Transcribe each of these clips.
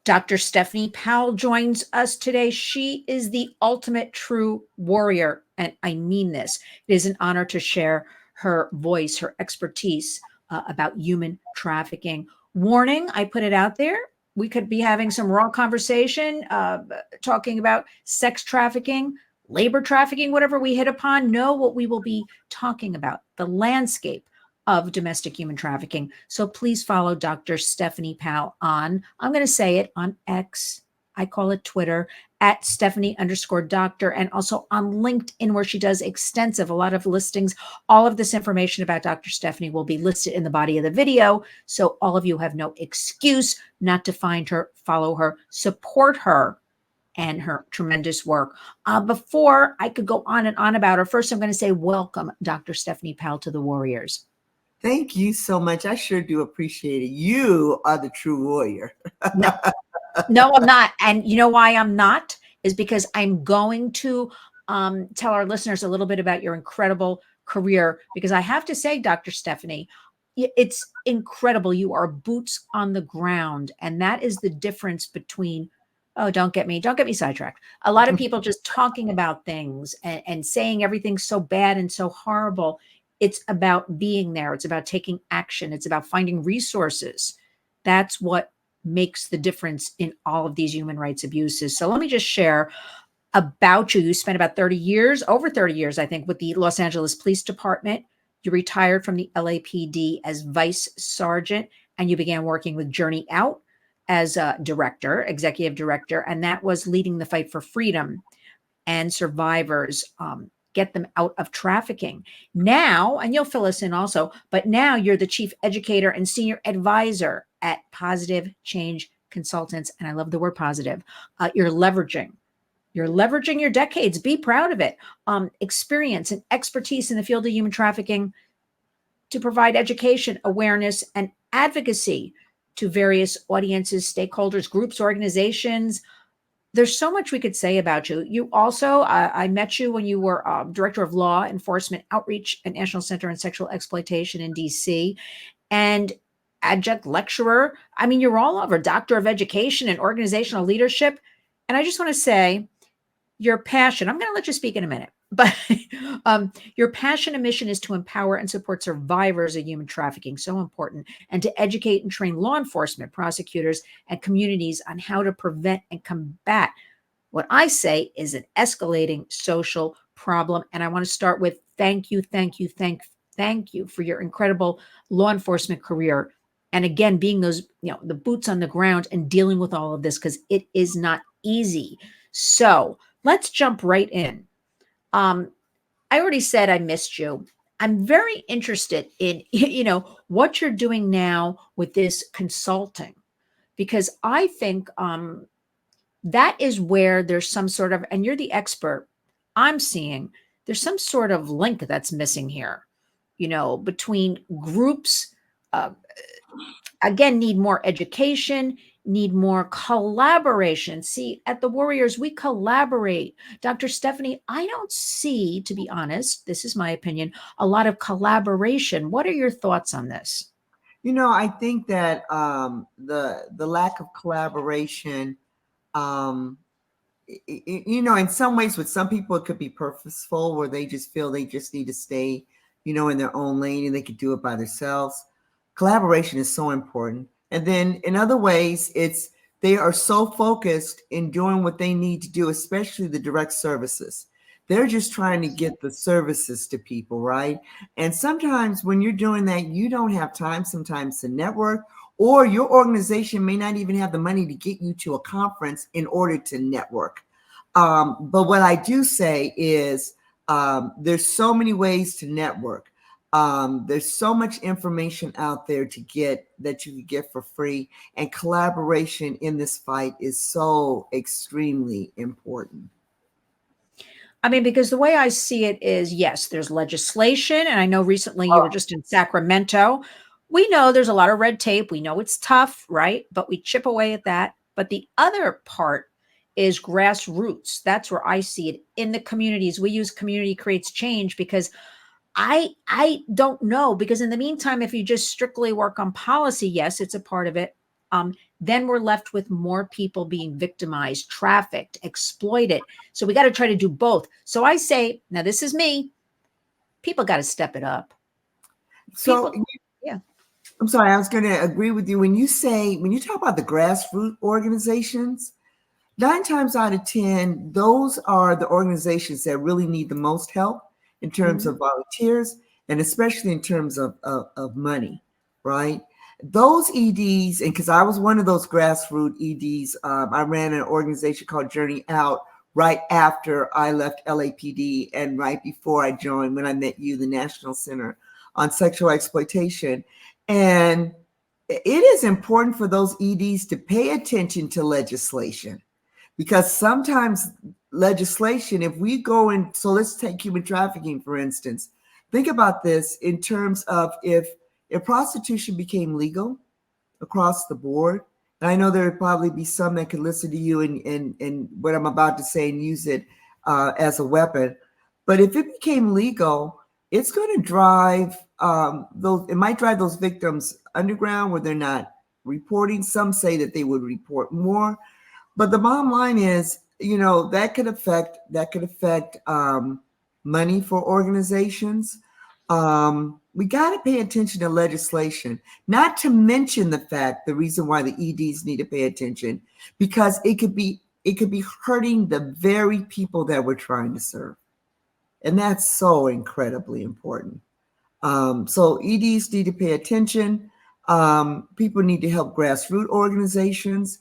Dr. Stephany Powell joins us today. She is the ultimate true warrior, and I mean this. It is an honor to share her voice, her expertise about human trafficking. Warning, I put it out there. We could be having some raw conversation, talking about sex trafficking, labor trafficking, whatever we hit upon. Know what we will be talking about, the landscape of domestic human trafficking. So please follow Dr. Stephany Powell on, I'm going to say it, on X. I call it Twitter, at Stephany_doctor, and also on LinkedIn, where she does extensive, a lot of listings. All of this information about Dr. Stephany will be listed in the body of the video. So all of you have no excuse not to find her, follow her, support her, and her tremendous work. Before I could go on and on about her, first I'm going to say welcome, Dr. Stephany Powell, to the Warriors. Thank you so much. I sure do appreciate it. You are the true warrior. No, I'm not. And you know why I'm not? Is because I'm going to tell our listeners a little bit about your incredible career. Because I have to say, Dr. Stephany, it's incredible. You are boots on the ground. And that is the difference between, oh, don't get me sidetracked. A lot of people just talking about things and saying everything's so bad and so horrible. It's about being there. It's about taking action. It's about finding resources. That's what makes the difference in all of these human rights abuses. So let me just share about you. You spent about 30 years, over 30 years, I think, with the Los Angeles Police Department. You retired from the LAPD as vice sergeant, and you began working with Journey Out as a director, executive director, and that was leading the fight for freedom and survivors, get them out of trafficking. Now, and you'll fill us in also, but now you're the chief educator and senior advisor at Positive Change Consultants. And I love the word positive. You're leveraging your decades. Be proud of it. Experience and expertise in the field of human trafficking to provide education, awareness, and advocacy to various audiences, stakeholders, groups, organizations. There's so much we could say about you. You also, I met you when you were Director of Law Enforcement Outreach at National Center on Sexual Exploitation in DC, and Adjunct Lecturer. I mean, you're all over, Doctor of Education and Organizational Leadership. And I just want to say your passion, I'm going to let you speak in a minute, but your passion and mission is to empower and support survivors of human trafficking, so important, and to educate and train law enforcement, prosecutors, and communities on how to prevent and combat what I say is an escalating social problem. And I want to start with thank you for your incredible law enforcement career. And again, being those, the boots on the ground and dealing with all of this, because it is not easy. So let's jump right in. I already said I missed you. I'm very interested in, what you're doing now with this consulting, because I think that is where there's some sort of, and you're the expert, I'm seeing there's some sort of link that's missing here, between groups, again, need more education, need more collaboration. See, at the Warriors, we collaborate. Dr. Stephany, I don't see, to be honest, this is my opinion, a lot of collaboration. What are your thoughts on this? I think that the lack of collaboration, in some ways, with some people, it could be purposeful, where they just feel they just need to stay, in their own lane and they could do it by themselves. Collaboration is so important. And then in other ways, they are so focused in doing what they need to do, especially the direct services. They're just trying to get the services to people, right? And sometimes when you're doing that, you don't have time sometimes to network, or your organization may not even have the money to get you to a conference in order to network. But what I do say is there's so many ways to network. There's so much information out there that you can get for free, and collaboration in this fight is so extremely important. I mean, because the way I see it is, yes, there's legislation. And I know recently you were just in Sacramento. We know there's a lot of red tape. We know it's tough, right? But we chip away at that. But the other part is grassroots. That's where I see it in the communities. We use community creates change, because I don't know, because in the meantime, if you just strictly work on policy, yes, it's a part of it. then we're left with more people being victimized, trafficked, exploited. So we got to try to do both. So I say, now this is me, people got to step it up. So, Yeah. I'm sorry, I was going to agree with you. When you talk about the grassroots organizations, 9 times out of 10, those are the organizations that really need the most help in terms of volunteers, and especially in terms of money, right? Those EDs, and because I was one of those grassroots EDs, I ran an organization called Journey Out right after I left LAPD and right before I joined, when I met you, the National Center on Sexual Exploitation. And it is important for those EDs to pay attention to legislation, because sometimes legislation, if we go in, so let's take human trafficking, for instance. Think about this in terms of if prostitution became legal across the board, and I know there would probably be some that could listen to you and what I'm about to say and use it as a weapon. But if it became legal, it's going to drive it might drive those victims underground where they're not reporting. Some say that they would report more. But the bottom line is, that could affect money for organizations. We got to pay attention to legislation, not to mention the reason why the EDs need to pay attention, because it could be hurting the very people that we're trying to serve. And that's so incredibly important. So EDs need to pay attention. People need to help grassroots organizations.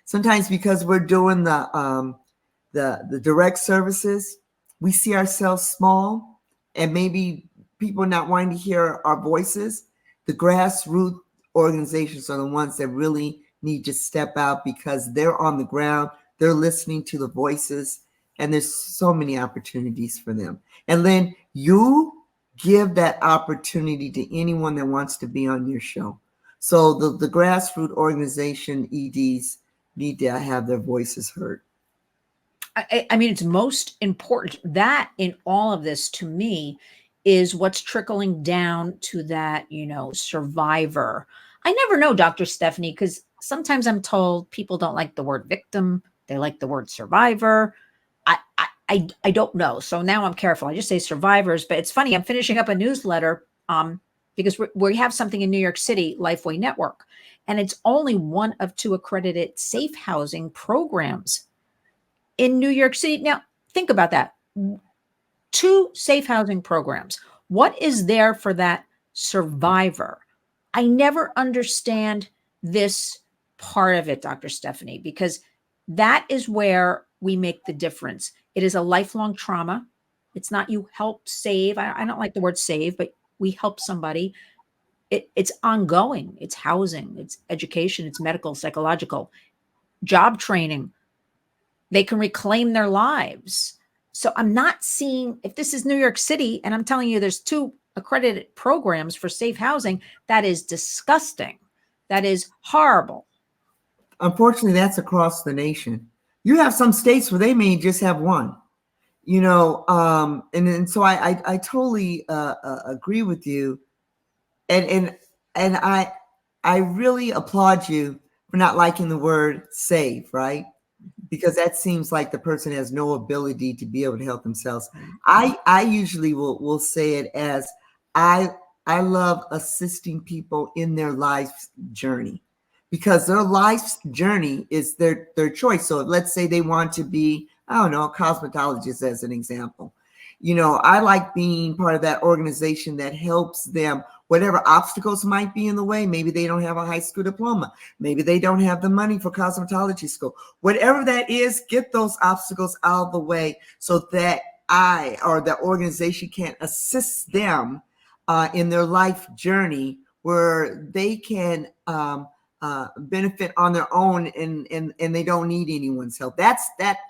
Sometimes because we're doing the direct services, we see ourselves small, and maybe people not wanting to hear our voices. The grassroots organizations are the ones that really need to step out, because they're on the ground, they're listening to the voices, and there's so many opportunities for them. And Lynn, you give that opportunity to anyone that wants to be on your show. So the grassroots organization EDs need to have their voices heard. I mean, it's most important that in all of this, to me, is what's trickling down to that, survivor. I never know, Dr. Stephany, because sometimes I'm told people don't like the word victim. They like the word survivor. I don't know. So now I'm careful. I just say survivors, but it's funny. I'm finishing up a newsletter because we have something in New York City, Lifeway Network, and it's only one of 2 accredited safe housing programs in New York City. Now, think about that. 2 safe housing programs. What is there for that survivor? I never understand this part of it, Dr. Stephany, because that is where we make the difference. It is a lifelong trauma. It's not you help save. I don't like the word save, but we help somebody. It's ongoing. It's housing. It's education. It's medical, psychological, job training. They can reclaim their lives. So I'm not seeing, if this is New York City, and I'm telling you there's 2 accredited programs for safe housing, that is disgusting. That is horrible. Unfortunately, that's across the nation. You have some states where they may just have one, and so I totally agree with you, and I really applaud you for not liking the word save, right? Because that seems like the person has no ability to be able to help themselves. I usually will say it as I love assisting people in their life's journey, because their life's journey is their choice. So let's say they want to be, I don't know, a cosmetologist as an example. I like being part of that organization that helps them, whatever obstacles might be in the way. Maybe they don't have a high school diploma. Maybe they don't have the money for cosmetology school. Whatever that is, get those obstacles out of the way so that I or the organization can assist them in their life journey, where they can benefit on their own, and they don't need anyone's help. That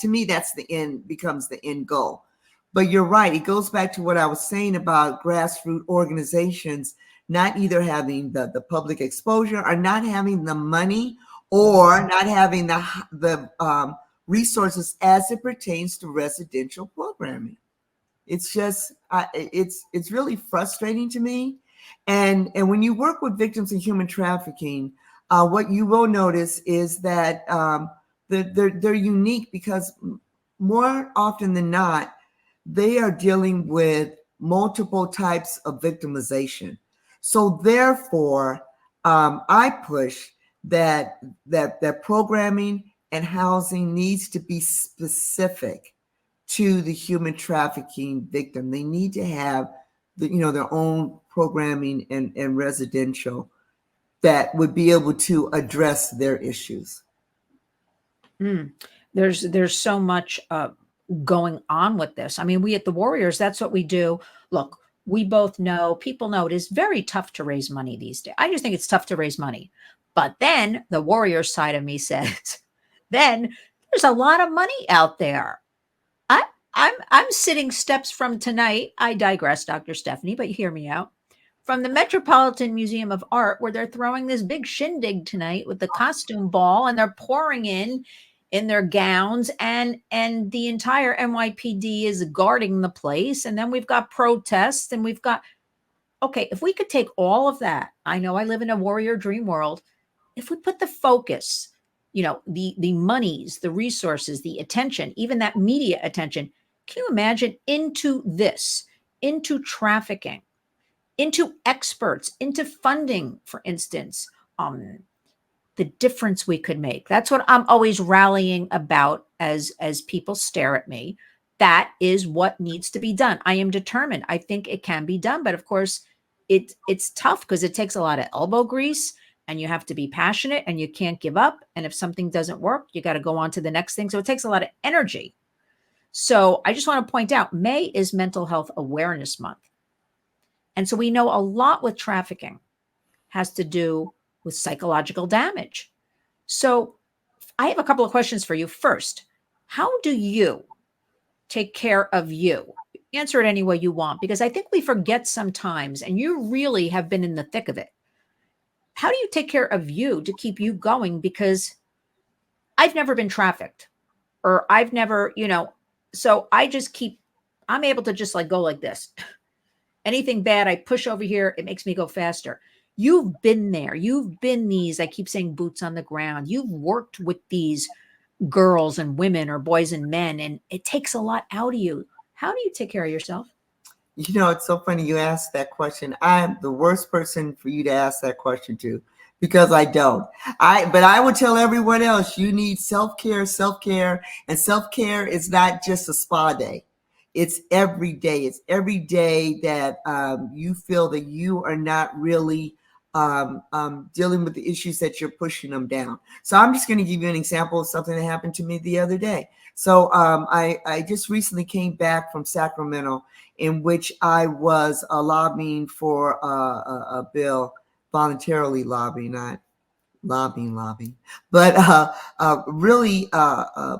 to me, that's the end, becomes the end goal. But you're right. It goes back to what I was saying about grassroots organizations not either having the public exposure, or not having the money, or not having the resources as it pertains to residential programming. It's just, it's really frustrating to me. And when you work with victims of human trafficking, what you will notice is that they're unique because more often than not, they are dealing with multiple types of victimization. So therefore, I push that programming and housing needs to be specific to the human trafficking victim. They need to have their own programming and residential that would be able to address their issues. There's so much going on with this. I mean, we at the Warriors, that's what we do. Look, we both know, people know it is very tough to raise money these days. I just think it's tough to raise money. But then the Warriors side of me says, then there's a lot of money out there. I'm sitting steps from tonight. I digress, Dr. Stephany, but hear me out. From the Metropolitan Museum of Art, where they're throwing this big shindig tonight with the costume ball, and they're pouring in their gowns, and the entire NYPD is guarding the place. And then we've got protests, and we've got, okay, if we could take all of that, I know I live in a warrior dream world. If we put the focus, the monies, the resources, the attention, even that media attention, can you imagine, into this, into trafficking, into experts, into funding, for instance, the difference we could make. That's what I'm always rallying about as people stare at me. That is what needs to be done. I am determined. I think it can be done, but of course it's tough because it takes a lot of elbow grease, and you have to be passionate, and you can't give up. And if something doesn't work, you got to go on to the next thing. So it takes a lot of energy. So I just want to point out, May is Mental Health Awareness Month. And so we know a lot with trafficking has to do with psychological damage. So I have a couple of questions for you. First, how do you take care of you? Answer it any way you want, because I think we forget sometimes, and you really have been in the thick of it. How do you take care of you to keep you going? Because I've never been trafficked, or I've never, so I'm able to just go like this. Anything bad, I push over here. It makes me go faster. You've been there. You've been these, I keep saying, boots on the ground. You've worked with these girls and women, or boys and men, and it takes a lot out of you. How do you take care of yourself? It's so funny you asked that question. I'm the worst person for you to ask that question to, because I don't. But I will tell everyone else, you need self-care, and self-care is not just a spa day. It's every day. It's every day that you feel that you are not really dealing with the issues that you're pushing them down. So I'm just going to give you an example of something that happened to me the other day. So I just recently came back from Sacramento, in which I was lobbying for a bill, voluntarily lobbying, not lobbying, but really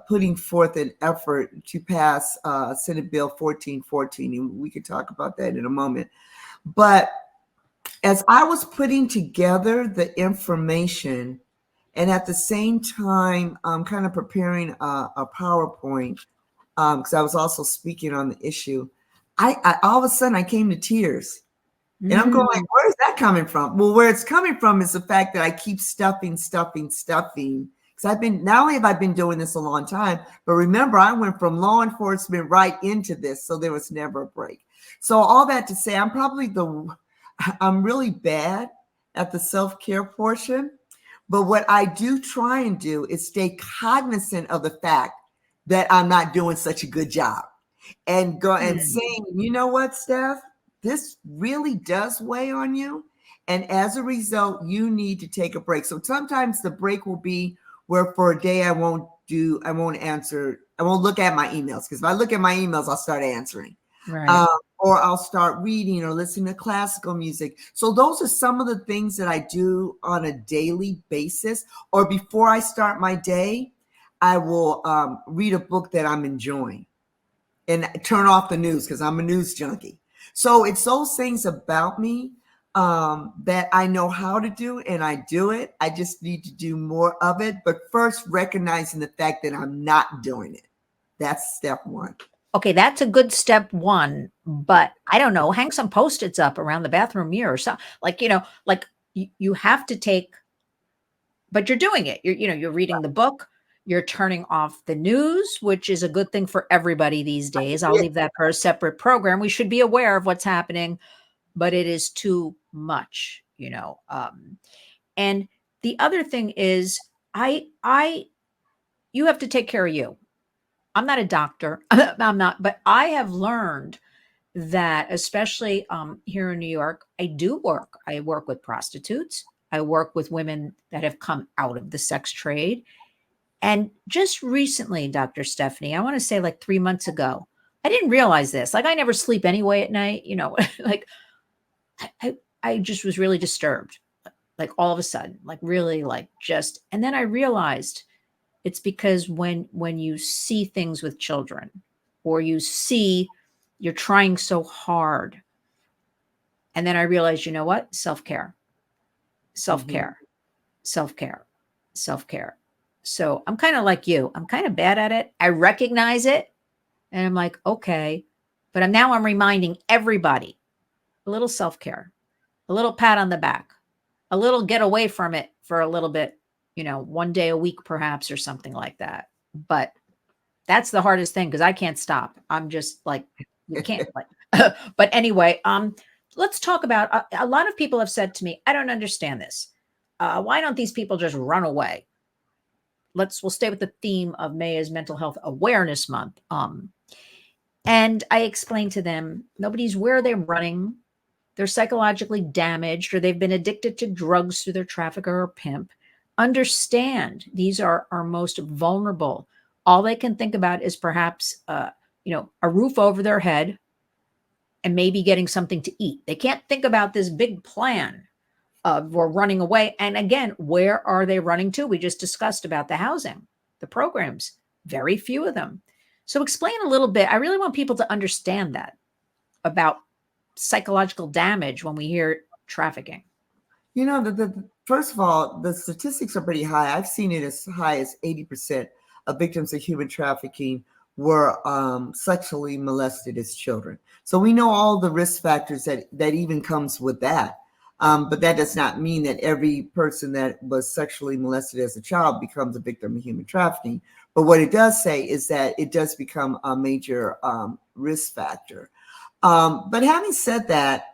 putting forth an effort to pass Senate Bill 1414. And we could talk about that in a moment. But as I was putting together the information, and at the same time, I'm kind of preparing a PowerPoint, because I was also speaking on the issue, I all of a sudden I came to tears. And I'm going, where is that coming from? Well, where it's coming from is the fact that I keep stuffing. Because not only have I been doing this a long time, but remember, I went from law enforcement right into this. So there was never a break. So all that to say, I'm really bad at the self-care portion. But what I do try and do is stay cognizant of the fact that I'm not doing such a good job, and go and saying, you know what, Steph, this really does weigh on you. And as a result, you need to take a break. So sometimes the break will be where for a day I won't answer, I won't look at my emails, because if I look at my emails, I'll start answering. Right. Or I'll start reading or listening to classical music. So those are some of the things that I do on a daily basis. Or before I start my day, I will read a book that I'm enjoying and turn off the news, because I'm a news junkie. So it's those things about me that I know how to do, and I do it. I just need to do more of it. But first, recognizing the fact that I'm not doing it. That's step one. Okay, that's a good step one, but I don't know, hang some Post-its up around the bathroom mirror or something. Like, like you have to take, but you're doing it. You're reading the book, you're turning off the news, which is a good thing for everybody these days. I'll Yeah. leave that for a separate program. We should be aware of what's happening, but it is too much. And the other thing is I you have to take care of you. I'm not a doctor. I'm not, but I have learned that, especially here in New York, I do work. I work with prostitutes. I work with women that have come out of the sex trade. And just recently, Dr. Stephanie, I want to say like 3 months ago, I didn't realize this. Like, I never sleep anyway at night, like I just was really disturbed, like all of a sudden, like really like just, and then I realized it's because when you see things with children, or you see you're trying so hard, and then I realized, you know what? Self-care, Mhm. self-care, self-care, self-care. So I'm kind of like you. I'm kind of bad at it. I recognize it and I'm like, okay. But I'm reminding everybody, a little self-care, a little pat on the back, a little get away from it for a little bit, one day a week perhaps, or something like that. But that's the hardest thing because I can't stop. I'm just like, you can't like, but anyway, let's talk about, a lot of people have said to me, I don't understand this. Why don't these people just run away? We'll stay with the theme of May as Mental Health Awareness Month. And I explained to them, nobody's where they're running. They're psychologically damaged, or they've been addicted to drugs through their trafficker or pimp. Understand, these are our most vulnerable. All they can think about is perhaps, a roof over their head and maybe getting something to eat. They can't think about this big plan of we're running away. And again, where are they running to? We just discussed about the housing, the programs, very few of them. So explain a little bit. I really want people to understand that about psychological damage when we hear trafficking. First of all, the statistics are pretty high. I've seen it as high as 80% of victims of human trafficking were sexually molested as children. So we know all the risk factors that even comes with that. But that does not mean that every person that was sexually molested as a child becomes a victim of human trafficking. But what it does say is that it does become a major risk factor. But having said that,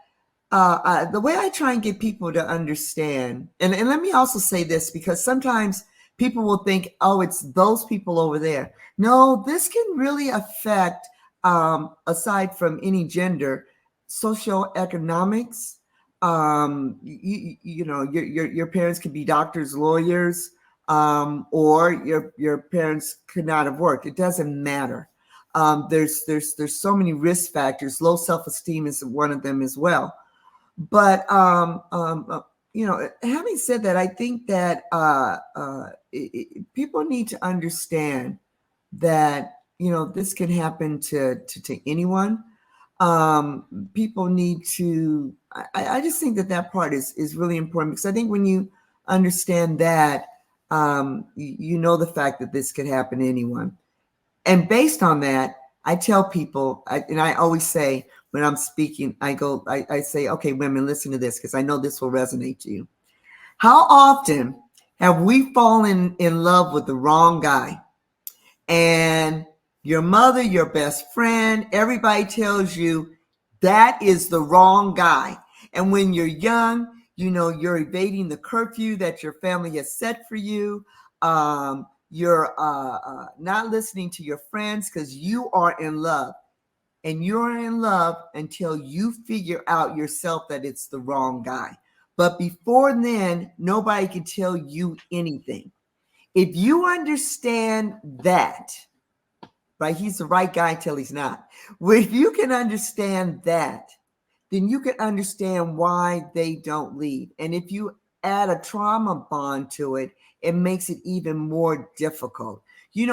the way I try and get people to understand, and let me also say this, because sometimes people will think, oh, it's those people over there. No, this can really affect, aside from any gender, socioeconomics. Your parents could be doctors, lawyers, or your parents could not have worked. It doesn't matter. There's so many risk factors. Low self-esteem is one of them as well. But having said that, I think that people need to understand that this can happen to anyone. People need to. I just think that part is really important, because I think when you understand that, the fact that this could happen to anyone. And based on that, I tell people, and I always say when I'm speaking, I say, okay, women, listen to this, because I know this will resonate to you. How often have we fallen in love with the wrong guy? And your mother, your best friend, everybody tells you that is the wrong guy. And when you're young, you're evading the curfew that your family has set for you. You're not listening to your friends because you are in love. And you're in love until you figure out yourself that it's the wrong guy. But before then, nobody can tell you anything. If you understand that, right, he's the right guy until he's not. Well, if you can understand that, then you can understand why they don't leave. And if you add a trauma bond to it, it makes it even more difficult.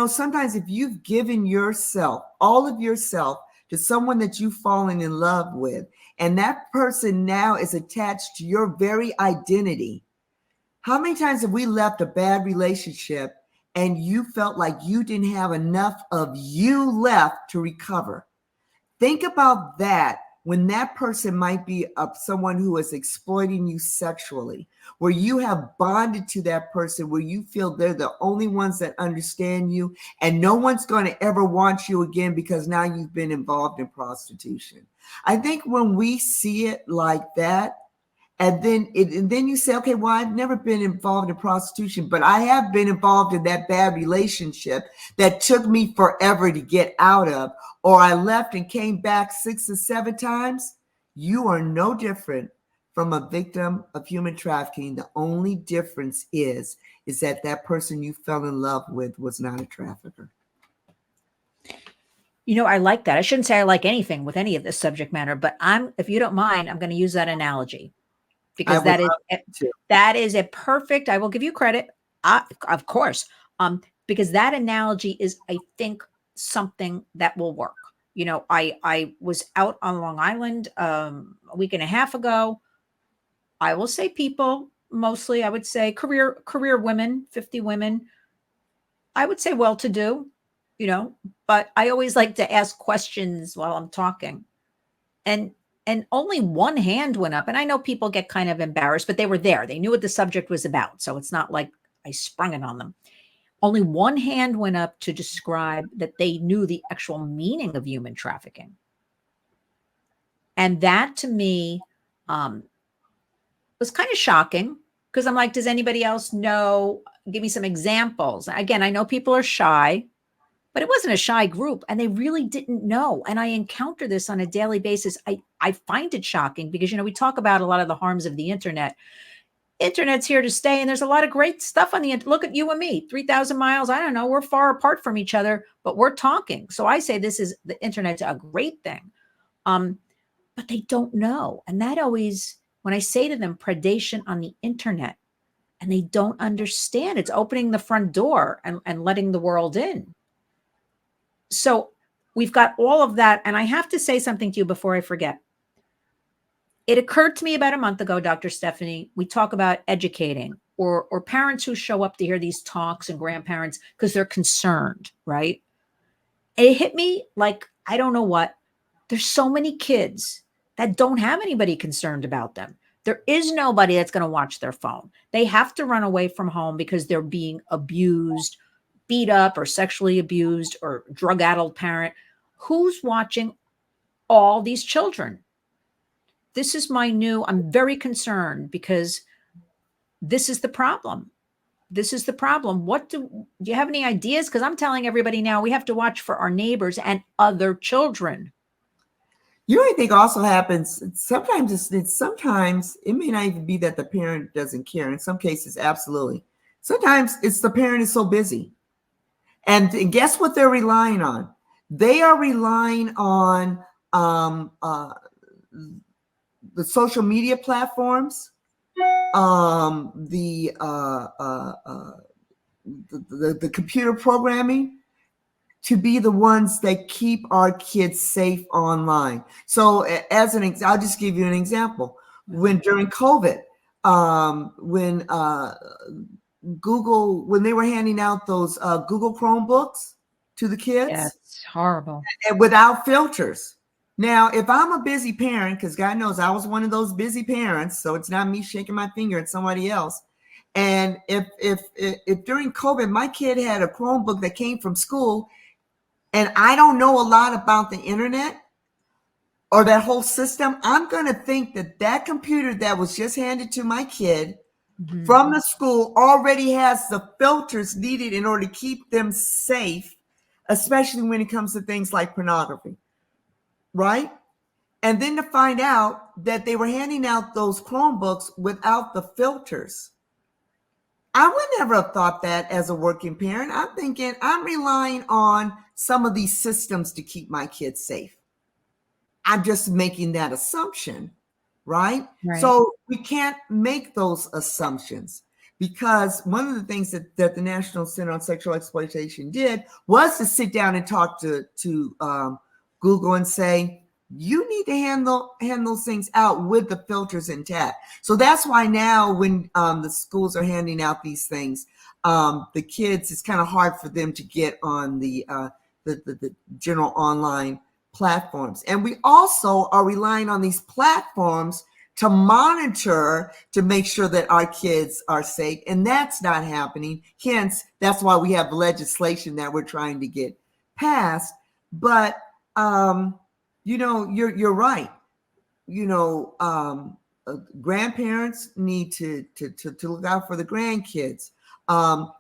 Sometimes if you've given yourself, all of yourself, to someone that you've fallen in love with, and that person now is attached to your very identity, how many times have we left a bad relationship and you felt like you didn't have enough of you left to recover. Think about that when that person might be someone who is exploiting you sexually, where you have bonded to that person, where you feel they're the only ones that understand you, and no one's going to ever want you again because now you've been involved in prostitution. I think when we see it like that, and then you say, okay, well, I've never been involved in prostitution, but I have been involved in that bad relationship that took me forever to get out of, or I left and came back 6 or 7 times. You are no different from a victim of human trafficking. The only difference is that person you fell in love with was not a trafficker. You know, I like that. I shouldn't say I like anything with any of this subject matter, but if you don't mind, I'm going to use that analogy. Because that is a perfect, I will give you credit, of course, because that analogy is, I think, something that will work. You know, I was out on Long Island a week and a half ago. I will say people, mostly, I would say career women, 50 women, I would say well-to-do, you know, but I always like to ask questions while I'm talking. And only one hand went up. And I know people get kind of embarrassed, but they were there. They knew what the subject was about. So it's not like I sprung it on them. Only one hand went up to describe that they knew the actual meaning of human trafficking. And that to me was kind of shocking, because I'm like, does anybody else know? Give me some examples. Again, I know people are shy, but it wasn't a shy group, and they really didn't know. And I encounter this on a daily basis. I find it shocking because, you know, we talk about a lot of the harms of the internet. Internet's here to stay, and there's a lot of great stuff on the internet. Look at you and me, 3,000 miles. I don't know. We're far apart from each other, but we're talking. So I say the internet's a great thing. But they don't know. And that always, when I say to them predation on the internet, and they don't understand, it's opening the front door and letting the world in. So we've got all of that. And I have to say something to you before I forget. It occurred to me about a month ago, Dr. Stephany, we talk about educating or parents who show up to hear these talks, and grandparents because they're concerned, right? It hit me like, I don't know what. There's so many kids that don't have anybody concerned about them. There is nobody that's going to watch their phone. They have to run away from home because they're being abused, beat up, or sexually abused, or drug-addled parent. Who's watching all these children? This is I'm very concerned because this is the problem. This is the problem. Do you have any ideas? Because I'm telling everybody now we have to watch for our neighbors and other children. You know, I think also happens sometimes. Sometimes it may not even be that the parent doesn't care. In some cases, absolutely. Sometimes it's the parent is so busy, and guess what they're relying on? They are relying on the social media platforms, the computer programming, to be the ones that keep our kids safe online. So I'll just give you an example. When during COVID, when Google, when they were handing out those Google Chromebooks to the kids. Yeah, it's horrible. And without filters. Now, if I'm a busy parent, because God knows I was one of those busy parents, so it's not me shaking my finger at somebody else. And if during COVID, my kid had a Chromebook that came from school, and I don't know a lot about the internet or that whole system, I'm going to think that computer that was just handed to my kid from the school already has the filters needed in order to keep them safe, especially when it comes to things like pornography, right? And then to find out that they were handing out those Chromebooks without the filters. I would never have thought that as a working parent. I'm thinking I'm relying on some of these systems to keep my kids safe. I'm just making that assumption, right? So we can't make those assumptions, because one of the things that the National Center on Sexual Exploitation did was to sit down and talk to Google and say, you need to handle those things out with the filters intact. So that's why now when the schools are handing out these things, the kids, it's kind of hard for them to get on the general online platforms. And we also are relying on these platforms to monitor, to make sure that our kids are safe. And that's not happening. Hence, that's why we have legislation that we're trying to get passed. But, you're right. Grandparents need to look out for the grandkids.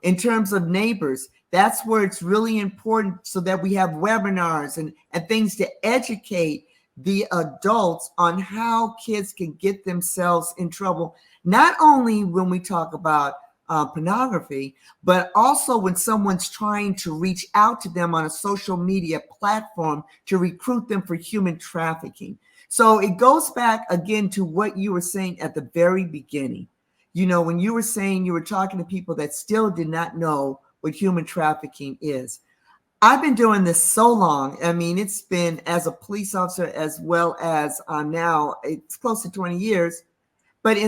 In terms of neighbors, that's where it's really important, so that we have webinars and things to educate the adults on how kids can get themselves in trouble, not only when we talk about pornography, but also when someone's trying to reach out to them on a social media platform to recruit them for human trafficking. So it goes back again to what you were saying at the very beginning. When you were saying you were talking to people that still did not know what human trafficking is. I've been doing this so long. I mean, it's been as a police officer as well as now, it's close to 20 years. But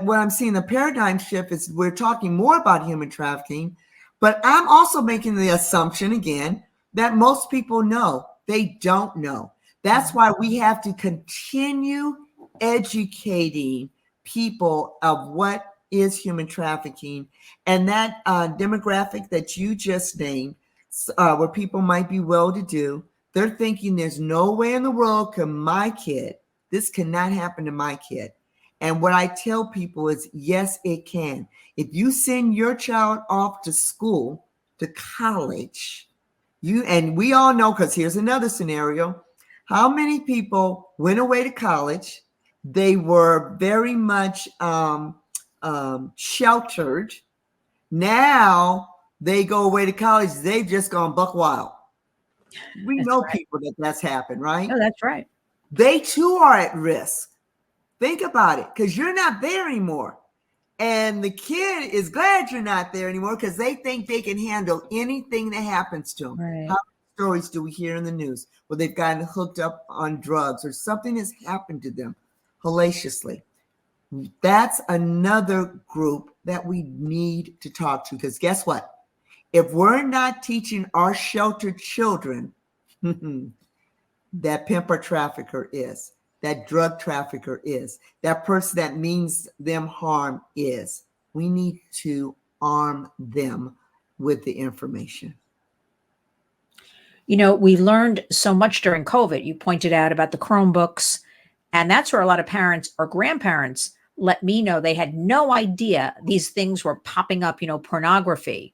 what I'm seeing, the paradigm shift is we're talking more about human trafficking, but I'm also making the assumption again that most people know. They don't know. That's why we have to continue educating people of what is human trafficking, and that demographic that you just named, where people might be well-to-do, they're thinking there's no way in the world this cannot happen to my kid. And what I tell people is, yes, it can. If you send your child off to school, to college, and we all know, because here's another scenario, how many people went away to college, they were very much sheltered. Now they go away to college, they've just gone buck wild. We know people that's happened, right? Oh, that's right. They too are at risk. Think about it, because you're not there anymore. And the kid is glad you're not there anymore, because they think they can handle anything that happens to them. Right. How many stories do we hear in the news where they've gotten hooked up on drugs or something has happened to them hellaciously? That's another group that we need to talk to, because guess what? If we're not teaching our sheltered children that pimp or trafficker is, that drug trafficker is, that person that means them harm is, we need to arm them with the information. We learned so much during COVID. You pointed out about the Chromebooks, and that's where a lot of parents or grandparents let me know they had no idea these things were popping up, pornography.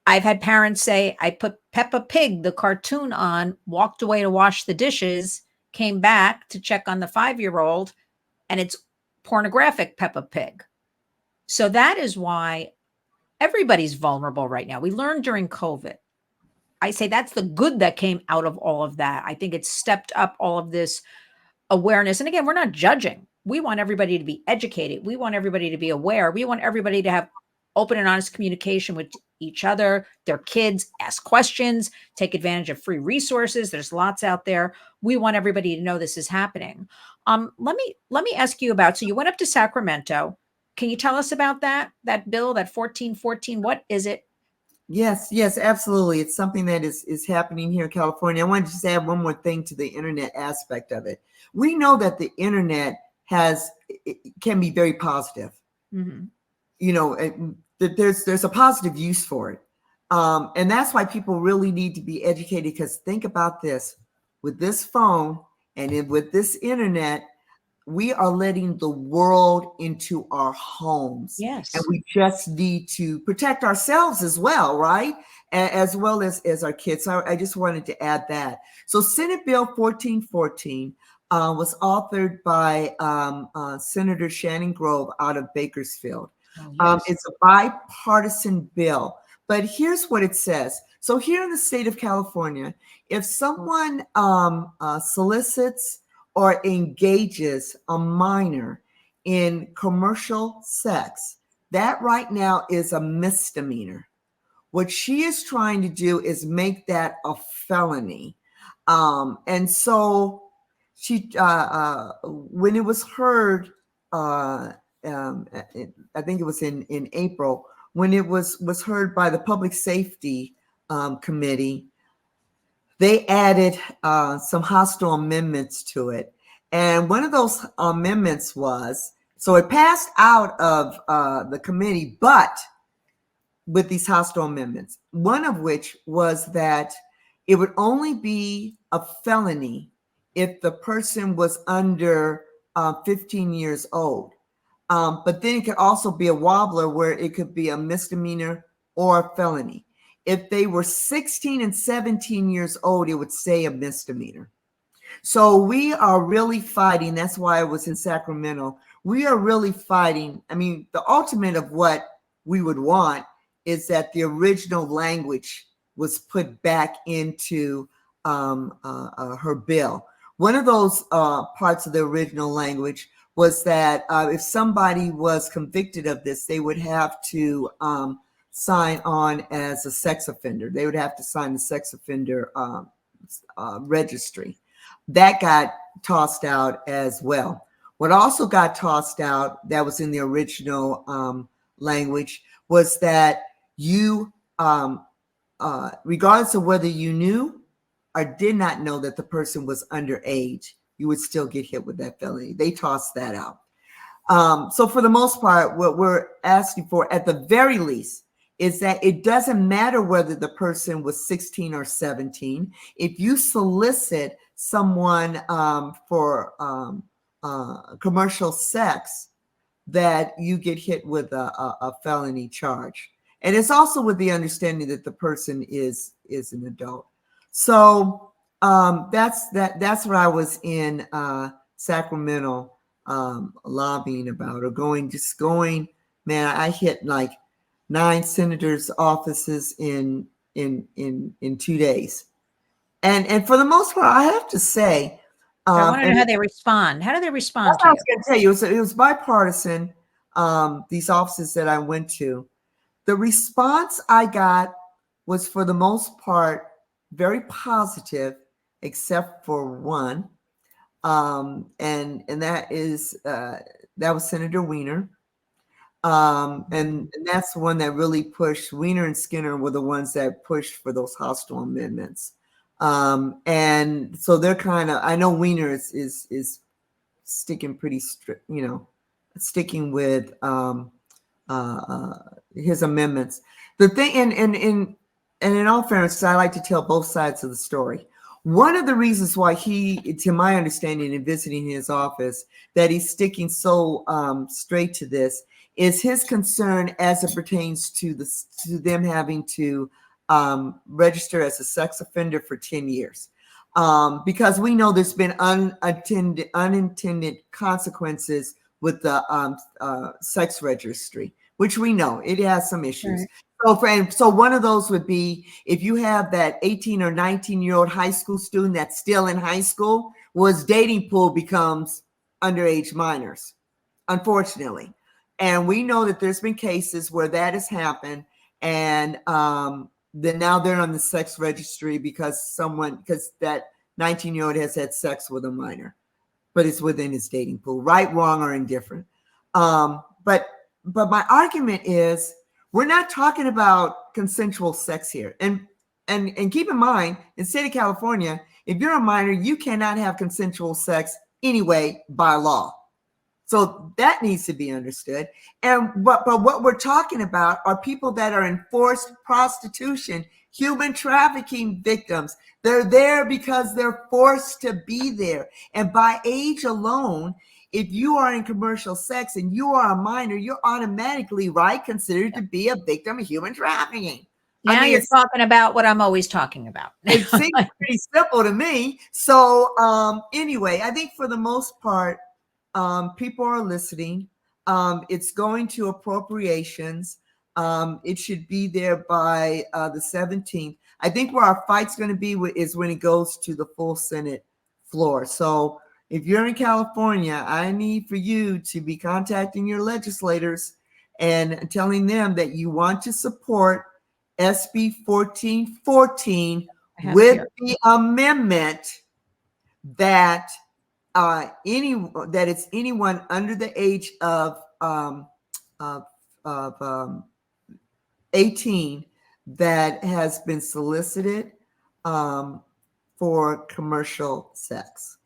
I've had parents say, I put Peppa Pig, the cartoon, on, walked away to wash the dishes, came back to check on the 5-year-old, and it's pornographic Peppa Pig. So that is why everybody's vulnerable right now. We learned during COVID. I say that's the good that came out of all of that. I think it's stepped up all of this awareness. And again, we're not judging. We want everybody to be educated. We want everybody to be aware. We want everybody to have open and honest communication with each other, their kids, ask questions, take advantage of free resources. There's lots out there. We want everybody to know this is happening. Let me ask you about, so you went up to Sacramento. Can you tell us about that bill, that 1414? What is it? Yes, absolutely. It's something that is happening here in California. I wanted to just add one more thing to the internet aspect of it. We know that the internet can be very positive. Mm-hmm. There's a positive use for it. And that's why people really need to be educated, because think about this, with this phone and with this internet, we are letting the world into our homes. Yes. And we just need to protect ourselves as well, right? As well as our kids. So I just wanted to add that. So Senate Bill 1414 was authored by Senator Shannon Grove out of Bakersfield. Oh, yes. It's a bipartisan bill, but here's what it says. So here in the state of California, if someone solicits or engages a minor in commercial sex, that right now is a misdemeanor. What she is trying to do is make that a felony. And so when it was heard, I think it was in April, when it was heard by the Public Safety Committee, they added some hostile amendments to it. And one of those amendments was, so it passed out of the committee, but with these hostile amendments, one of which was that it would only be a felony if the person was under 15 years old. But then it could also be a wobbler where it could be a misdemeanor or a felony. If they were 16 and 17 years old, it would say a misdemeanor. So we are really fighting. That's why I was in Sacramento. We are really fighting. I mean, the ultimate of what we would want is that the original language was put back into her bill. One of those parts of the original language was that if somebody was convicted of this, they would have to sign on as a sex offender. They would have to sign the sex offender registry. That got tossed out as well. What also got tossed out that was in the original language was that you, regardless of whether you knew or did not know that the person was underage, you would still get hit with that felony. They tossed that out. So for the most part, what we're asking for at the very least is that it doesn't matter whether the person was 16 or 17. If you solicit someone for commercial sex, that you get hit with a felony charge. And it's also with the understanding that the person is an adult. So that's what I was in Sacramento lobbying about, or going, man, I hit like 9 senators' offices in 2 days. And for the most part, I have to say, I want to know how they respond. How do they respond to you? I was going to tell you, it was bipartisan, these offices that I went to. The response I got was, for the most part, very positive, except for one. And that is, that was Senator Weiner. And that's the one that really pushed. Weiner and Skinner were the ones that pushed for those hostile amendments. And so they're kind of, I know Weiner is sticking pretty strict, sticking with his amendments. The thing, and in all fairness, I like to tell both sides of the story. One of the reasons why he, to my understanding, in visiting his office, that he's sticking so straight to this is his concern as it pertains to them having to register as a sex offender for 10 years. Because we know there's been unintended consequences with the sex registry, which we know it has some issues. Right. So one of those would be if you have that 18 or 19-year-old high school student that's still in high school, well, his dating pool becomes underage minors, unfortunately. And we know that there's been cases where that has happened, and then now they're on the sex registry because that 19-year-old has had sex with a minor, but it's within his dating pool, right, wrong, or indifferent. But my argument is, we're not talking about consensual sex here. And keep in mind, in the state of California, if you're a minor, you cannot have consensual sex anyway by law. So that needs to be understood. But what we're talking about are people that are in forced prostitution, human trafficking victims. They're there because they're forced to be there. And by age alone, if you are in commercial sex and you are a minor, you're automatically, right, considered to be a victim of human trafficking. Now you're talking about what I'm always talking about. It seems pretty simple to me. So anyway, I think for the most part, people are listening. It's going to appropriations. It should be there by the 17th. I think where our fight's going to be is when it goes to the full Senate floor. So if you're in California, I need for you to be contacting your legislators and telling them that you want to support SB 1414 with the amendment that it's anyone under the age of of, of 18 that has been solicited for commercial sex.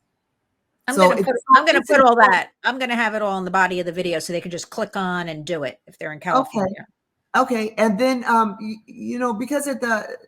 I'm going to put all that. I'm going to have it all in the body of the video so they can just click on and do it if they're in California. Okay. And then, because at the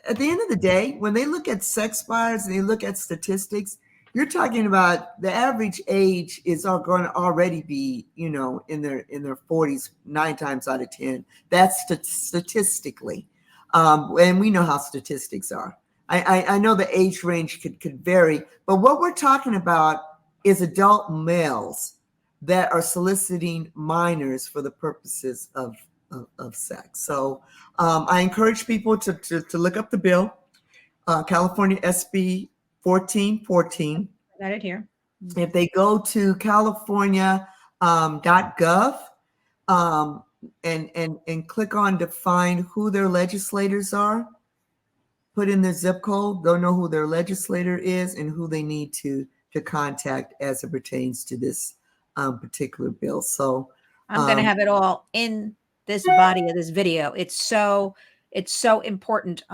end of the day, when they look at sex buyers and they look at statistics, you're talking about the average age is going to already be, in their 40s, 9 times out of 10. That's statistically. And we know how statistics are. I know the age range could vary, but what we're talking about is adult males that are soliciting minors for the purposes of sex. So I encourage people to look up the bill, California SB 1414. Got it here. If they go to california.gov and click on to find who their legislators are, put in their zip code, they'll know who their legislator is and who they need to contact as it pertains to this particular bill. So I'm going to have it all in this body of this video. It's so important.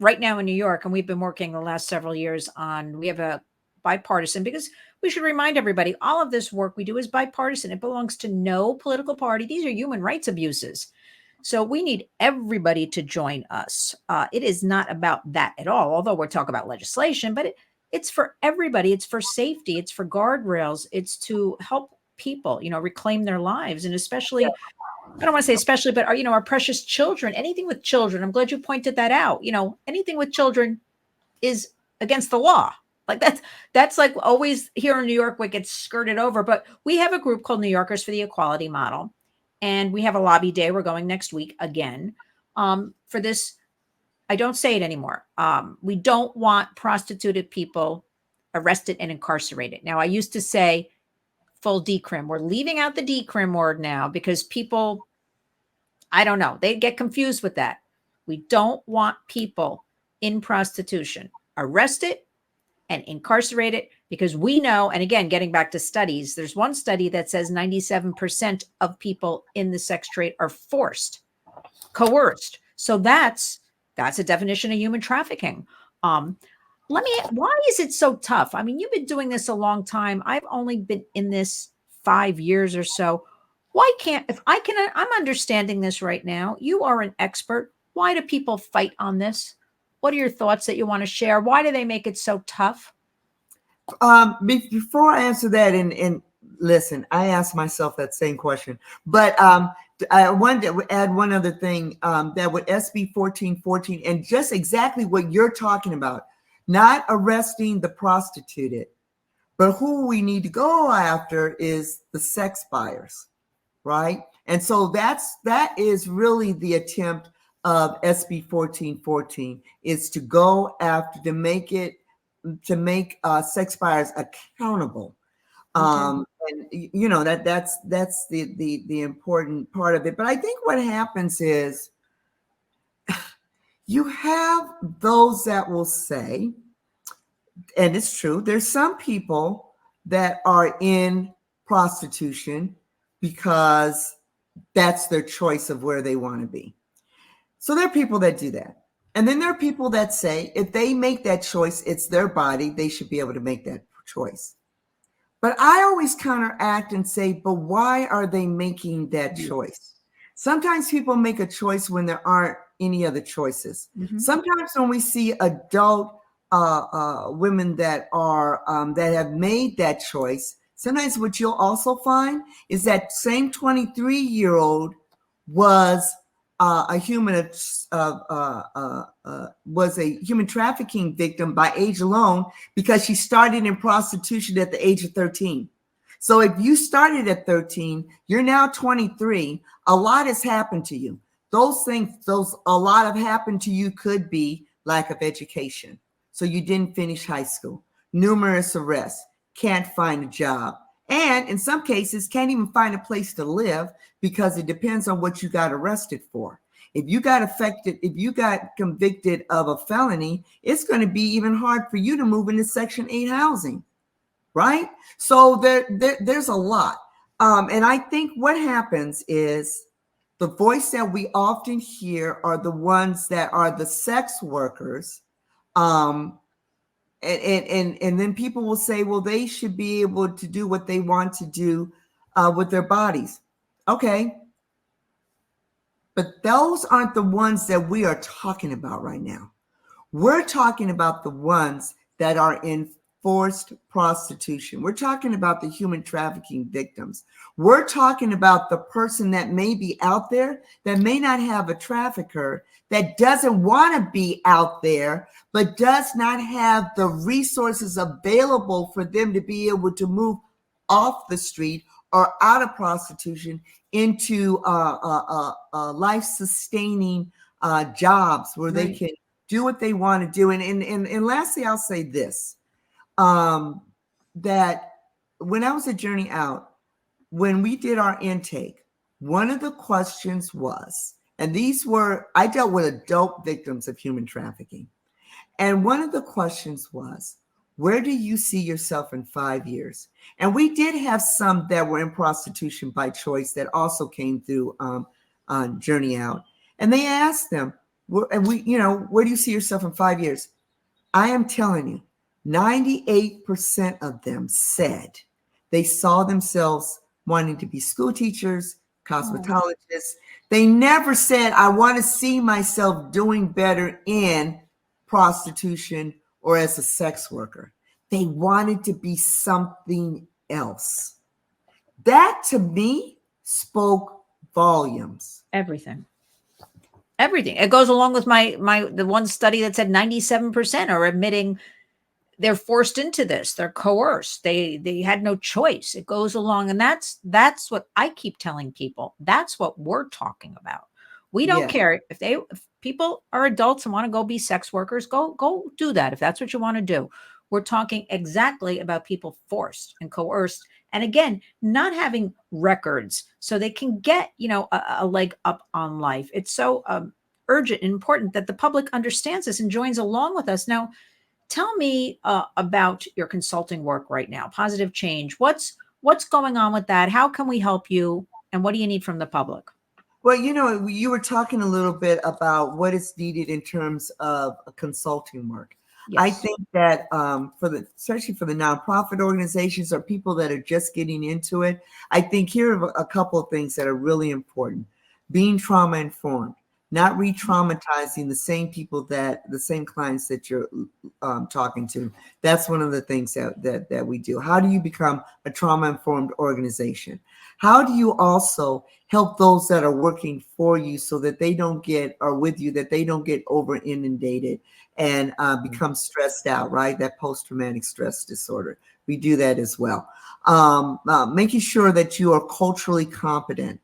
Right now in New York, and we've been working the last several years we have a bipartisan, because we should remind everybody, all of this work we do is bipartisan. It belongs to no political party. These are human rights abuses. So we need everybody to join us. It is not about that at all, although we're talking about legislation, but it's for everybody. It's for safety. It's for guardrails. It's to help people, reclaim their lives. And especially, I don't want to say especially, but our precious children, anything with children. I'm glad you pointed that out. Anything with children is against the law. Like that's like always here in New York, what gets skirted over. But we have a group called New Yorkers for the Equality Model. And we have a lobby day. We're going next week again for this. I don't say it anymore. We don't want prostituted people arrested and incarcerated. Now, I used to say full decrim. We're leaving out the decrim word now because people, I don't know, they get confused with that. We don't want people in prostitution arrested and incarcerated, because we know, and again, getting back to studies, there's one study that says 97% of people in the sex trade are coerced. So that's a definition of human trafficking. Why is it so tough? I mean, you've been doing this a long time. I've only been in this 5 years or so. I'm understanding this right now. You are an expert. Why do people fight on this? What are your thoughts that you want to share? Why do they make it so tough? Before I answer that, and listen, I asked myself that same question, but I wanted to add one other thing, that with SB 1414 and just exactly what you're talking about, not arresting the prostituted, but who we need to go after is the sex buyers, right? And so that is really the attempt of SB 1414, is to go after, to make sex buyers accountable. And that's the important part of it. But I think what happens is you have those that will say, and it's true, there's some people that are in prostitution because that's their choice of where they want to be. So there are people that do that. And then there are people that say if they make that choice, it's their body, they should be able to make that choice. But I always counteract and say, but why are they making that choice? Sometimes people make a choice when there aren't any other choices. Mm-hmm. Sometimes when we see adult women that have made that choice, sometimes what you'll also find is that same 23-year-old was a human trafficking victim by age alone, because she started in prostitution at the age of 13. So if you started at 13, you're now 23. A lot has happened to you. A lot have happened to you could be lack of education. So you didn't finish high school, numerous arrests, can't find a job, and in some cases can't even find a place to live, because it depends on what you got arrested for. If you got convicted of a felony, it's going to be even hard for you to move into Section 8 housing, right? So there's a lot. And I think what happens is the voice that we often hear are the ones that are the sex workers. And then people will say, well, they should be able to do what they want to do with their bodies. Okay. But those aren't the ones that we are talking about right now. We're talking about the ones that are in forced prostitution. We're talking about the human trafficking victims. We're talking about the person that may be out there that may not have a trafficker, that doesn't want to be out there, but does not have the resources available for them to be able to move off the street or out of prostitution into life-sustaining jobs where they can do what they want to do. And lastly, I'll say this, that when I was at Journey Out, when we did our intake, one of the questions was, and I dealt with adult victims of human trafficking. And one of the questions was, where do you see yourself in 5 years? And we did have some that were in prostitution by choice that also came through Journey Out. And they asked them, where do you see yourself in 5 years? I am telling you, 98% of them said they saw themselves wanting to be school teachers, cosmetologists. They never said, I want to see myself doing better in prostitution or as a sex worker. They wanted to be something else. That to me spoke volumes. Everything. It goes along with the one study that said 97% are admitting they're forced into this. They're coerced. They had no choice. It goes along. And that's what I keep telling people. That's what we're talking about. We don't care if people are adults and want to go be sex workers, go do that. If that's what you want to do. We're talking exactly about people forced and coerced. And again, not having records so they can get, a leg up on life. It's so urgent and important that the public understands this and joins along with us. Now, tell me about your consulting work right now, Positive Change. What's going on with that? How can we help you? And what do you need from the public? Well, you were talking a little bit about what is needed in terms of consulting work. Yes. I think that especially for the nonprofit organizations or people that are just getting into it, I think here are a couple of things that are really important. Being trauma informed, not re-traumatizing the same clients that you're talking to. That's one of the things that we do. How do you become a trauma-informed organization? How do you also help those that are working for you so that they don't get, or with you, that they don't get over inundated and become stressed out, right? That post-traumatic stress disorder. We do that as well. Making sure that you are culturally competent.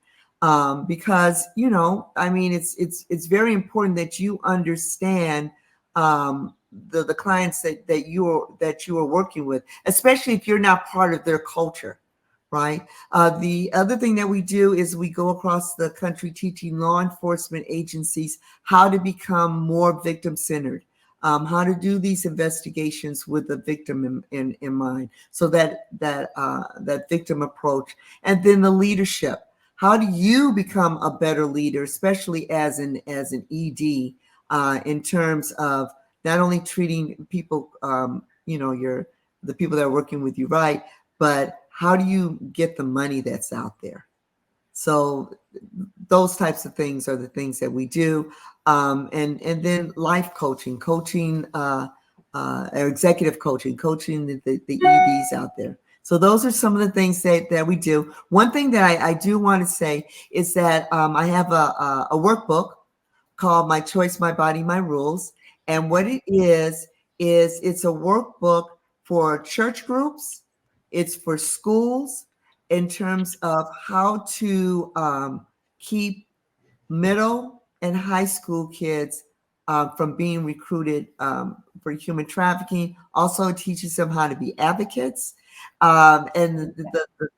Because it's very important that you understand the clients that you are working with, especially if you're not part of their culture, right? The other thing that we do is we go across the country teaching law enforcement agencies how to become more victim-centered, how to do these investigations with the victim in mind, so that victim approach, and then the leadership. How do you become a better leader, especially as an ED, in terms of not only treating people, the people that are working with you right, but how do you get the money that's out there? So those types of things are the things that we do, and then life coaching, or executive coaching the EDs out there. So those are some of the things that we do. One thing that I do want to say is that I have a workbook called My Choice, My Body, My Rules. And what it is it's a workbook for church groups. It's for schools in terms of how to keep middle and high school kids from being recruited for human trafficking. Also, it teaches them how to be advocates. And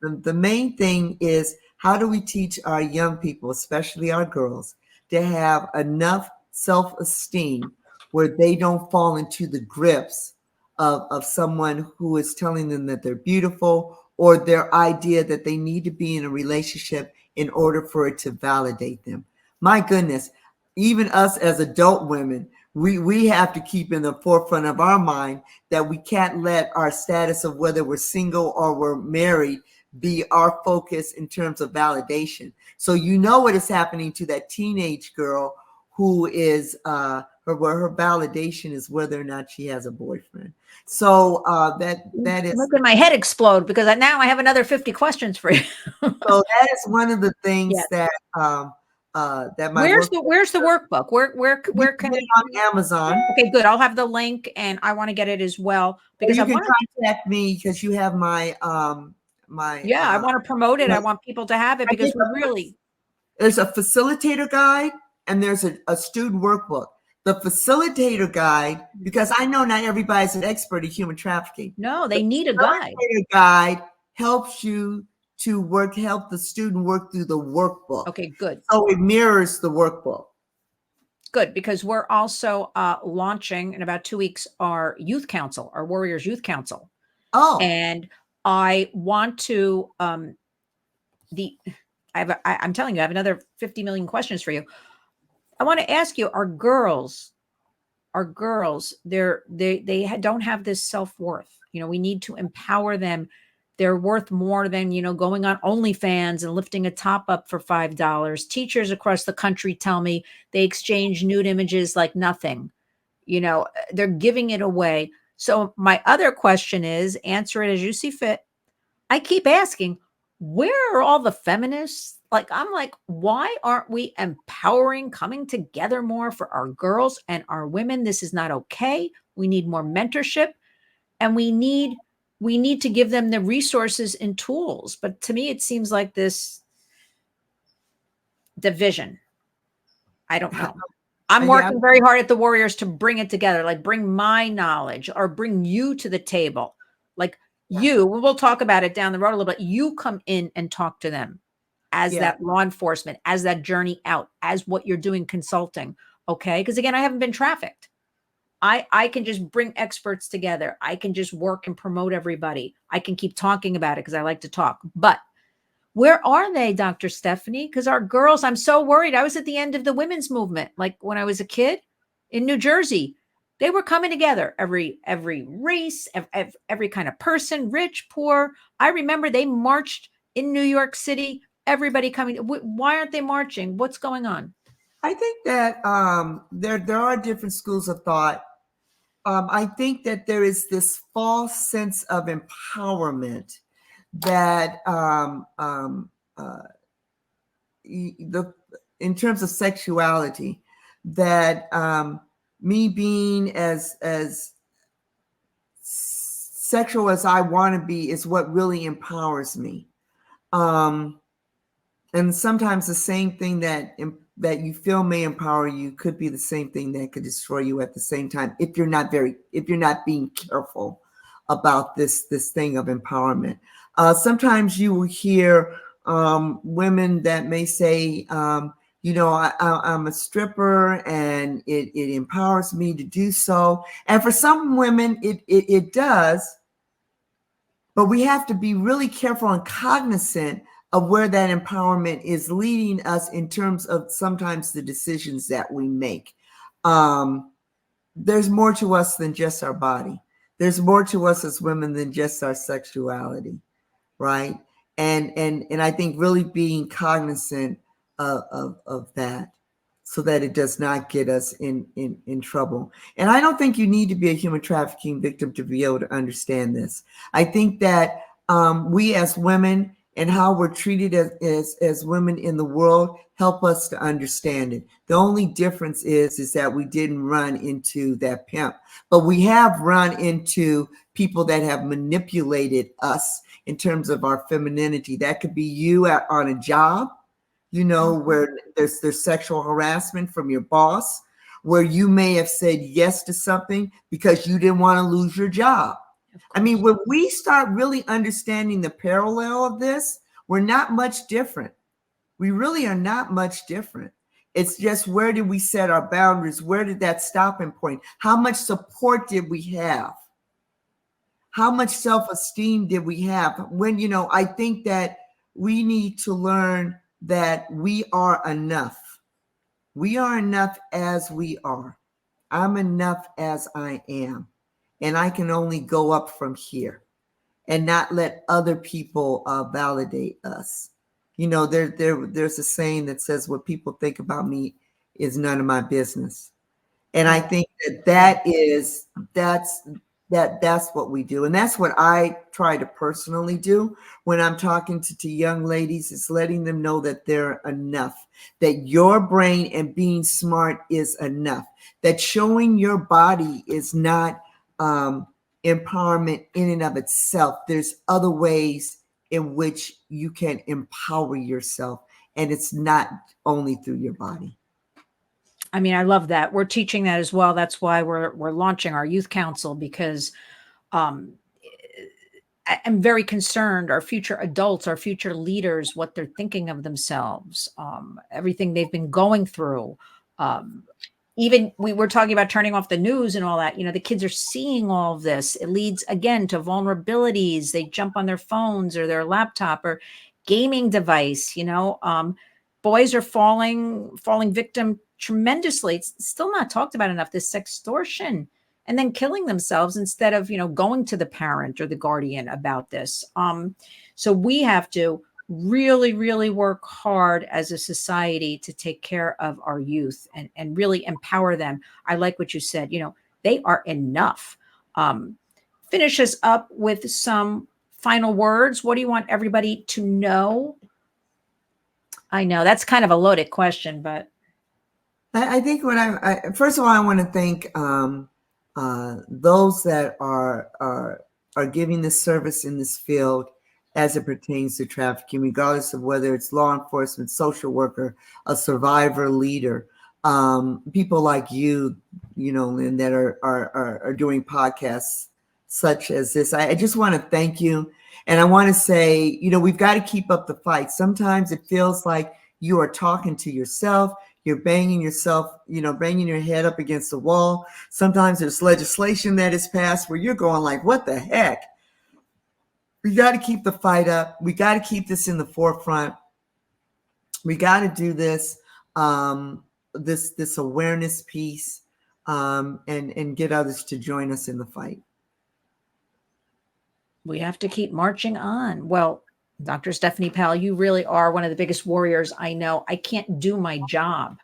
the main thing is, how do we teach our young people, especially our girls, to have enough self-esteem where they don't fall into the grips of someone who is telling them that they're beautiful, or their idea that they need to be in a relationship in order for it to validate them. My goodness, even us as adult women, we have to keep in the forefront of our mind that we can't let our status of whether we're single or we're married be our focus in terms of validation. So you know what is happening to that teenage girl who is where her validation is whether or not she has a boyfriend. So that is, look at my head explode, because now I have another 50 questions for you. so that is one of the things Yes. that that my Where's work, the workbook? Where can get we? on Amazon. Okay, good. I'll have the link, and I want to get it as well Or because I you can want to. contact me because you have my Yeah, I want to promote it. I want people to have it I because think we really. there's a facilitator guide and there's a student workbook. The facilitator guide, because I know not everybody's an expert in human trafficking. No, The they need a guide. facilitator guide helps you to help the student work through the workbook. Okay, good. So it mirrors the workbook. Good, because we're also launching in about 2 weeks our youth council, our Warriors Youth Council. Oh, And I want to I'm telling you, I have another 50 million questions for you. I want to ask you, our girls, they don't have this self-worth. We need to empower them. They're worth more than, going on OnlyFans and lifting a top up for $5. Teachers across the country tell me they exchange nude images like nothing. They're giving it away. So my other question is, answer it as you see fit. I keep asking, where are all the feminists? I'm like, why aren't we empowering, coming together more for our girls and our women? This is not okay. We need more mentorship, and we need to give them the resources and tools. But to me, it seems like this division. I don't know. I'm yeah. working very hard at the Warriors to bring it together, like bring my knowledge or bring you to the table. Like we'll talk about it down the road a little bit. You come in and talk to them as Yeah. that law enforcement, as that journey out, as what you're doing consulting. Okay. Because again, I haven't been trafficked. I can just bring experts together. I can just work and promote everybody. I can keep talking about it because I like to talk. But where are they, Dr. Stephany? Because our girls, I'm so worried. I was at the end of the women's movement, like when I was a kid in New Jersey. They were coming together, every race, every kind of person, rich, poor. I remember they marched in New York City, everybody coming. Why aren't they marching? What's going on? I think that there are different schools of thought. I think that there is this false sense of empowerment that in terms of sexuality, that me being as sexual as I want to be is what really empowers me. And sometimes the same thing that you feel may empower you could be the same thing that could destroy you at the same time if you're not being careful about this thing of empowerment. Sometimes you will hear women that may say, I'm a stripper and it empowers me to do so. And for some women, it does. But we have to be really careful and cognizant of where that empowerment is leading us in terms of sometimes the decisions that we make. There's more to us than just our body. There's more to us as women than just our sexuality, right? And I think really being cognizant of that, so that it does not get us in trouble. And I don't think you need to be a human trafficking victim to be able to understand this. I think that we as women and how we're treated as women in the world help us to understand it. The only difference is that we didn't run into that pimp, but we have run into people that have manipulated us in terms of our femininity. That could be you on a job, where there's sexual harassment from your boss, where you may have said yes to something because you didn't want to lose your job. I mean, when we start really understanding the parallel of this, we're not much different. We really are not much different. It's just, where did we set our boundaries? Where did that stopping point? How much support did we have? How much self-esteem did we have? When, I think that we need to learn that we are enough. We are enough as we are. I'm enough as I am. And I can only go up from here and not let other people validate us. There's a saying that says, what people think about me is none of my business. And I think that's what we do. And that's what I try to personally do when I'm talking to young ladies, is letting them know that they're enough, that your brain and being smart is enough, that showing your body is not empowerment in and of itself. There's other ways in which you can empower yourself, and it's not only through your body. I mean, I love that. We're teaching that as well. That's why we're launching our youth council, because I'm very concerned, our future adults, our future leaders, what they're thinking of themselves, everything they've been going through. Even we were talking about turning off the news and all that. The kids are seeing all of this. It leads again to vulnerabilities. They jump on their phones or their laptop or gaming device. Boys are falling victim tremendously. It's still not talked about enough, this sextortion, and then killing themselves instead of, going to the parent or the guardian about this. So we have to really, really work hard as a society to take care of our youth and really empower them. I like what you said, they are enough. Finish us up with some final words. What do you want everybody to know? I know that's kind of a loaded question, but I think first of all, I want to thank those that are giving this service in this field as it pertains to trafficking, regardless of whether it's law enforcement, social worker, a survivor leader, people like you, Lynn, that are doing podcasts such as this. I just want to thank you. And I want to say, we've got to keep up the fight. Sometimes it feels like you are talking to yourself. You're banging yourself, banging your head up against the wall. Sometimes there's legislation that is passed where you're going like, what the heck? We got to keep the fight up. We got to keep this in the forefront. We got to do this, this awareness piece, and get others to join us in the fight. We have to keep marching on. Well, Dr. Stephany Powell, you really are one of the biggest warriors I know. I can't do my job.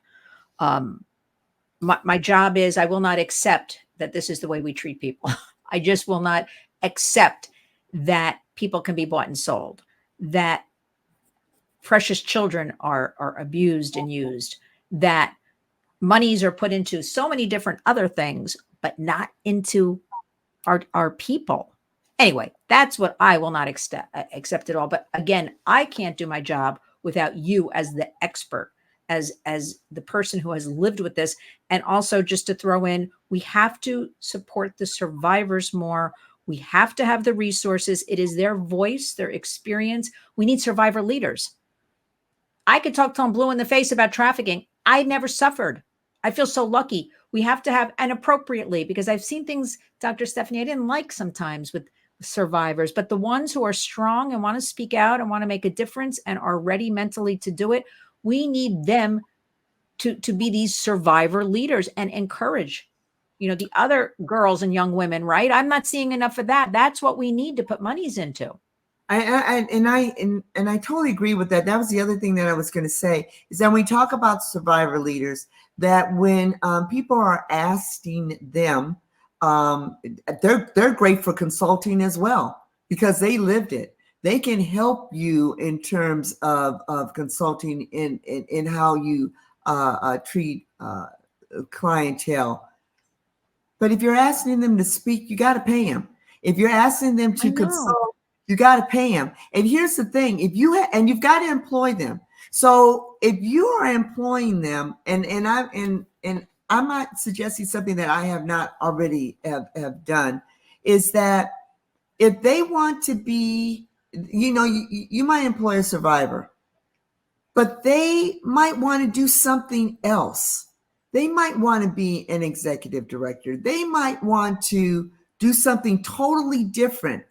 My job is, I will not accept that this is the way we treat people. I just will not accept that people can be bought and sold, that precious children are abused and used, that monies are put into so many different other things, but not into our people. Anyway, that's what I will not accept at all. But again, I can't do my job without you as the expert, as the person who has lived with this. And also, just to throw in, we have to support the survivors more. We have to have the resources. It is their voice, their experience. We need survivor leaders. I could talk till I'm blue in the face about trafficking. I never suffered. I feel so lucky. We have to have, and appropriately, because I've seen things, Dr. Stephany, I didn't like sometimes with survivors, but the ones who are strong and want to speak out and want to make a difference and are ready mentally to do it, we need them to be these survivor leaders and encourage, the other girls and young women, right? I'm not seeing enough of that. That's what we need to put monies into. I totally agree with that. That was the other thing that I was going to say, is that when we talk about survivor leaders, that when people are asking them, they're great for consulting as well, because they lived it. They can help you in terms of consulting in how you treat clientele. But if you're asking them to speak, you got to pay them. If you're asking them to consult, you got to pay them. And here's the thing: if you and you've got to employ them. So if you are employing them, and I'm not suggesting something that I have not already have done, is that if they want to be, you might employ a survivor, but they might want to do something else. They might want to be an executive director. They might want to do something totally different.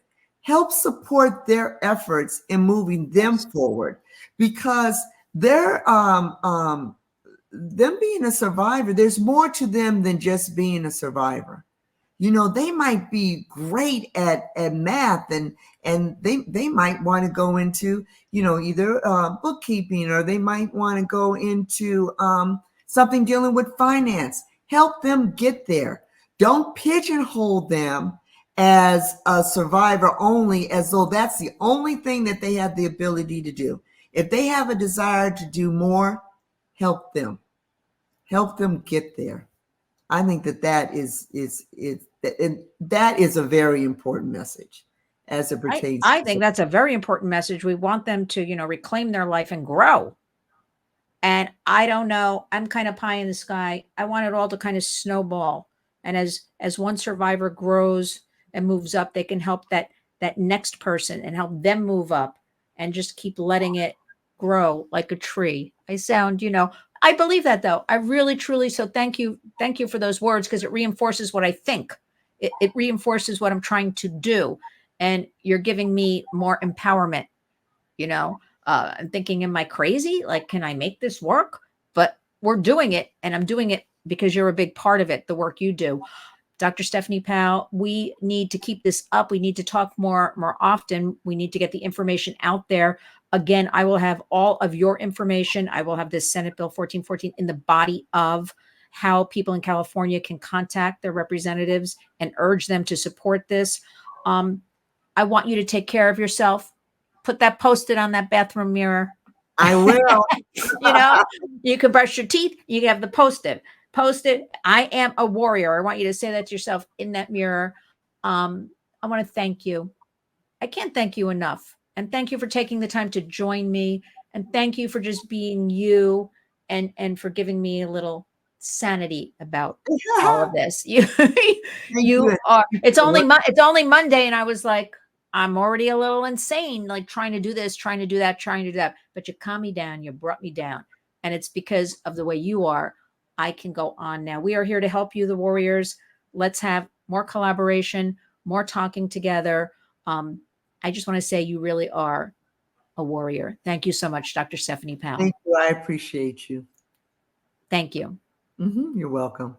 Help support their efforts in moving them forward, because they're them being a survivor, there's more to them than just being a survivor. They might be great at math, and they might want to go into, either bookkeeping, or they might want to go into something dealing with finance. Help them get there. Don't pigeonhole them as a survivor only, as though that's the only thing that they have the ability to do. If they have a desire to do more, help them get there. I think that is a very important message as it pertains. I think that's a very important message. We want them to, reclaim their life and grow. And I don't know, I'm kind of pie in the sky. I want it all to kind of snowball. And as one survivor grows and moves up, they can help that next person and help them move up, and just keep letting it grow like a tree. I sound, I believe that, though. I really, truly. So thank you for those words, because it reinforces what I think. It reinforces what I'm trying to do. And you're giving me more empowerment. I'm thinking, am I crazy? Like, can I make this work? But we're doing it, and I'm doing it because you're a big part of it, the work you do. Dr. Stephany Powell, we need to keep this up. We need to talk more often. We need to get the information out there. Again, I will have all of your information. I will have this Senate Bill 1414 in the body of how people in California can contact their representatives and urge them to support this. I want you to take care of yourself. Put that Post-it on that bathroom mirror. I will. You can brush your teeth. You can have the Post-it. I am a warrior. I want you to say that to yourself in that mirror. I want to thank you. I can't thank you enough. And thank you for taking the time to join me. And thank you for just being you, and for giving me a little sanity about all of this. You are. It's only Monday, and I was like, I'm already a little insane, like trying to do this, trying to do that. But you calmed me down. You brought me down. And it's because of the way you are. I can go on now. We are here to help you, the warriors. Let's have more collaboration, more talking together. I just want to say you really are a warrior. Thank you so much, Dr. Stephany Powell. Thank you. I appreciate you. Thank you. You're welcome.